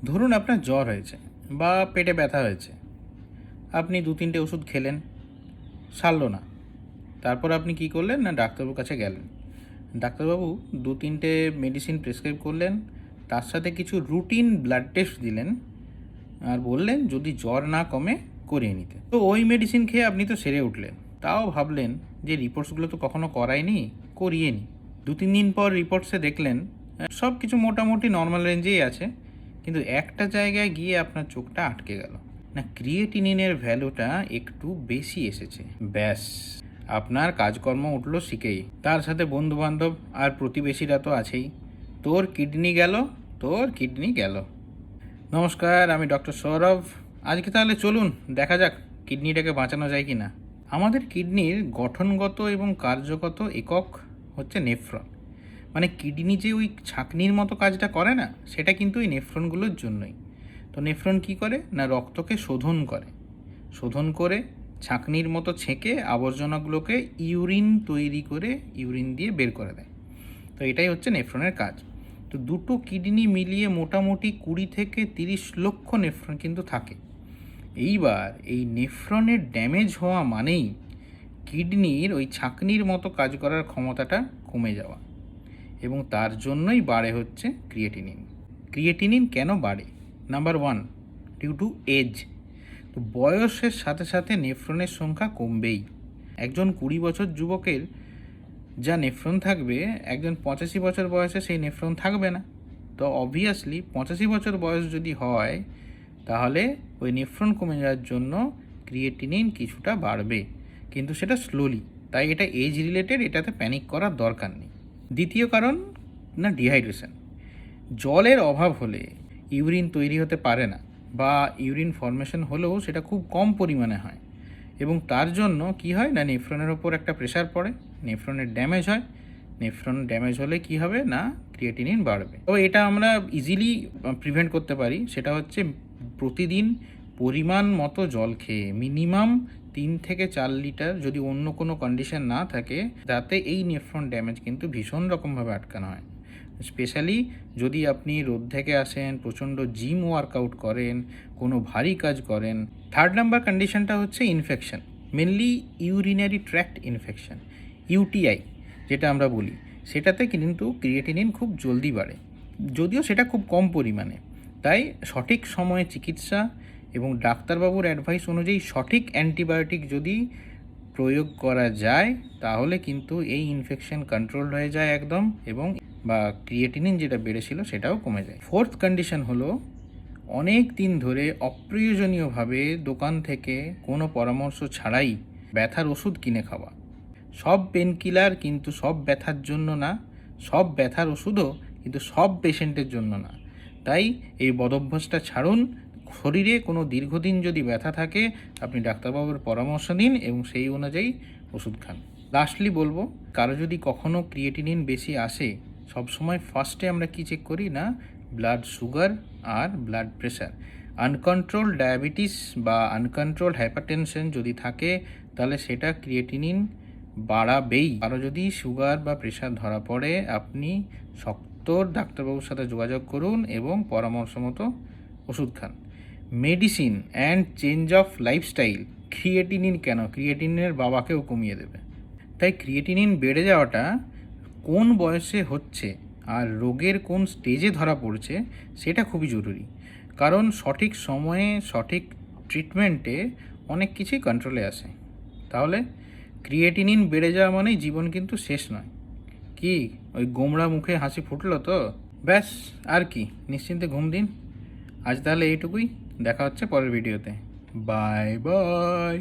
ধরুন আপনার জ্বর হয়েছে বা পেটে ব্যথা হয়েছে, আপনি 2-3টে ওষুধ খেলেন, সারলো না। তারপর আপনি কি করলেন না, ডাক্তারবাবুর কাছে গেলেন। ডাক্তারবাবু 2-3টে মেডিসিন প্রেসক্রাইব করলেন, তার সাথে কিছু রুটিন ব্লাড টেস্ট দিলেন আর বললেন যদি জ্বর না কমে করিয়ে নিতে। তো ওই মেডিসিন খেয়ে আপনি তো সেরে উঠলেন, তাও ভাবলেন যে রিপোর্টসগুলো তো কখনো করায়নি, করিয়ে নি। 2-3 দিন পর রিপোর্টসে দেখলেন সব কিছু মোটামুটি নর্মাল রেঞ্জেই আছে, কিন্তু একটা জায়গায় গিয়ে আপনার চোখটা আটকে গেল, না ক্রিয়েটিনিনের ভ্যালুটা একটু বেশি এসেছে। ব্যাস, আপনার কাজকর্ম উঠলো শিখেই, তার সাথে বন্ধুবান্ধব আর প্রতিবেশীরা তো আছেই। তোর কিডনি গেল, তোর কিডনি গেল। নমস্কার, আমি ডক্টর সৌরভ। আজকে তাহলে চলুন দেখা যাক কিডনিটাকে বাঁচানো যায় কি না। আমাদের কিডনির গঠনগত এবং কার্যগত একক হচ্ছে নেফ্রন। মানে কিডনি যে ওই ছাঁকনির মতো কাজটা করে না, সেটা কিন্তু ওই নেফ্রনগুলোর জন্যই। তো নেফ্রন কি করে না, রক্তকে শোধন করে, শোধন করে ছাঁকনির মতো ছেঁকে আবর্জনাগুলোকে ইউরিন তৈরি করে ইউরিন দিয়ে বের করে দেয়। তো এটাই হচ্ছে নেফ্রনের কাজ। তো দুটো কিডনি মিলিয়ে মোটামুটি 20 থেকে 30 লক্ষ নেফ্রন কিন্তু থাকে। এইবার এই নেফ্রনের ড্যামেজ হওয়া মানেই কিডনির ওই ছাঁকনির মতো কাজ করার ক্ষমতাটা কমে যাওয়া, এবং তার জন্যই বাড়ে হচ্ছে ক্রিয়েটিনিন। ক্রিয়েটিনিন কেন বাড়ে? Number 1, due to age. তো বয়সের সাথে সাথে নেফ্রনের সংখ্যা কমবেই। একজন 20 বছর যুবকের যা নেফ্রন থাকবে, একজন 85 বছর বয়সে সেই নেফ্রন থাকবে না। তো অবভিয়াসলি 85 বছর বয়স যদি হয়, তাহলে ওই নেফ্রন কমে যাওয়ার জন্য ক্রিয়েটিনিন কিছুটা বাড়বে, কিন্তু সেটা স্লোলি। তাই এটা এজ রিলেটেড, এটাতে প্যানিক করার দরকার নেই। দ্বিতীয় কারণ না, ডিহাইড্রেশন। জলের অভাব হলে ইউরিন তৈরি হতে পারে না, বা ইউরিন ফর্মেশন হলেও সেটা খুব কম পরিমাণে হয়, এবং তার জন্য কি হয় না, নেফ্রনের ওপর একটা প্রেশার পড়ে, নেফ্রনের ড্যামেজ হয়। নেফ্রন ড্যামেজ হলে কি হবে না, ক্রিয়েটিনিন বাড়বে। তো এটা আমরা ইজিলি প্রিভেন্ট করতে পারি। সেটা হচ্ছে প্রতিদিন পরিমাণ মতো জল খেয়ে মিনিমাম 3 থেকে 4 লিটার, যদি অন্য কোনো কন্ডিশন না থাকে, যাতে এই নেফ্রন ড্যামেজ কিন্তু ভীষণ রকমভাবে আটকানো হয়। স্পেশালি যদি আপনি রোদ থেকে আসেন, প্রচণ্ড জিম ওয়ার্কআউট করেন, কোনো ভারী কাজ করেন। 3rd নাম্বার কন্ডিশনটা হচ্ছে infection, mainly urinary tract infection, UTI যেটা আমরা বলি। সেটাতে কিন্তু ক্রিয়েটিনিন খুব জলদি বাড়ে, যদিও সেটা খুব কম পরিমাণে। তাই সঠিক সময়ে চিকিৎসা এবং ডাক্তারবাবুর অ্যাডভাইস অনুযায়ী সঠিক অ্যান্টিবায়োটিক যদি প্রয়োগ করা যায়, তাহলে কিন্তু এই ইনফেকশন কন্ট্রোল হয়ে যায় একদম, এবং বা ক্রিয়েটিনিন যেটা বেড়েছিল সেটাও কমে যায়। 4th কন্ডিশন হলো অনেক দিন ধরে অপ্রয়োজনীয়ভাবে দোকান থেকে কোনো পরামর্শ ছাড়াই ব্যথার ওষুধ কিনে খাওয়া। সব পেনকিলার কিন্তু সব ব্যথার জন্য না, সব ব্যথার ওষুধও কিন্তু সব পেশেন্টের জন্য না। তাই এই বদভ্যাসটা ছাড়ুন। শরীরে কোনো দীর্ঘদিন যদি ব্যথা থাকে, আপনি ডাক্তারবাবুর পরামর্শ দিন এবং সেই অনুযায়ী ওষুধ খান। লাস্টলি বলবো, কারো যদি কখনো ক্রিয়েটিনিন বেশি আসে, সবসময় ফার্স্টে আমরা কি চেক করি না, ব্লাড সুগার আর ব্লাড প্রেশার। আনকন্ট্রোল ডায়াবেটিস বা আনকন্ট্রোল হাইপারটেনশন যদি থাকে, তাহলে সেটা ক্রিয়েটিনিন বাড়াবেই। কারো যদি সুগার বা প্রেশার ধরা পড়ে, আপনি শক্ত ডাক্তারবাবুর সাথে যোগাযোগ করুন এবং পরামর্শ মতো ওষুধ খান। Medicine and change of lifestyle creatinine কেন, ক্রিয়েটিনিনের বাবাকেও কমিয়ে দেবে। তাই ক্রিয়েটিনিন বেড়ে যাওয়াটা কোন বয়সে হচ্ছে আর রোগের কোন স্টেজে ধরা পড়ছে, সেটা খুবই জরুরি। কারণ সঠিক সময়ে সঠিক ট্রিটমেন্টে অনেক কিছুই কন্ট্রোলে আসে। তাহলে ক্রিয়েটিনিন বেড়ে যাওয়া মানেই জীবন কিন্তু শেষ নয়। কি ওই গোমড়া মুখে হাসি ফুটলো তো? ব্যাস, আর কি, নিশ্চিন্তে ঘুম দিন। আজ তাহলে এইটুকুই, দেখা হচ্ছে পরের ভিডিওতে। Bye bye.